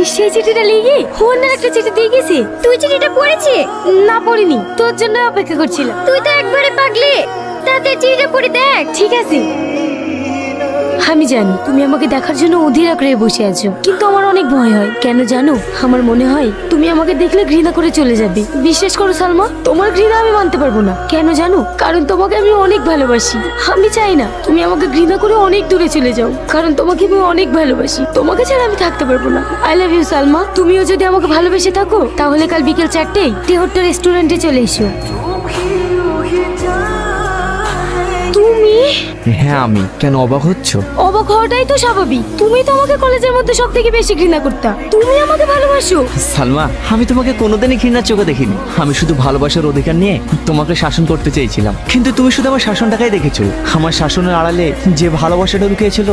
সেই চিঠিটা লিখে অন্যের একটা চিঠি দিয়ে গেছি। তুই চিঠিটা পড়েছিস? না পড়িনি, তোর জন্য অপেক্ষা করছিলাম। তুই তো একবারে পাগলি, তাতে চিঠিটা পড়ে দেখ। ঠিক আছে, আমি জানি তুমি আমাকে দেখার জন্য অধীর আগ্রহে বসে আছো, কিন্তু আমার অনেক ভয় হয়। কেন জানো? আমার মনে হয় তুমি আমাকে দেখলে ঘৃণা করে চলে যাবে। বিশ্বাস করো সালমা, তোমার ঘৃণা আমি মানতে পারবো না। কেন জানো? কারণ তোমাকে আমি অনেক ভালোবাসি। আমি চাই না তুমি আমাকে ঘৃণা করে অনেক দূরে চলে যাও, কারণ তোমাকে আমি অনেক ভালোবাসি। তোমাকে ছাড়া আমি থাকতে পারবো না। I love you Salma. তুমিও যদি আমাকে ভালোবেসে থাকো তাহলে কাল বিকেল 4টেয় টেহট্ট রেস্টুরেন্টে চলে এসো। তুমি? হ্যাঁ আমি। কেন অবাক হচ্ছ? অবাক হওয়াটাই তো স্বাভাবিক। তুমি তো আমাকে কলেজের মধ্যে সব থেকে বেশি ঘৃণা করতা। তুমি আমাকে ভালোবাসো? সালমা, আমি তোমাকে কোনোদিনই ঘৃণার চোখে দেখিনি। আমি শুধু ভালোবাসার অধিকার নিয়ে তোমাকে শাসন করতে চেয়েছিলাম, কিন্তু তুমি শুধু আমার শাসনটাকেই দেখেছো। আমার শাসনের আড়ালে যে ভালোবাসাটা লুকিয়েছিল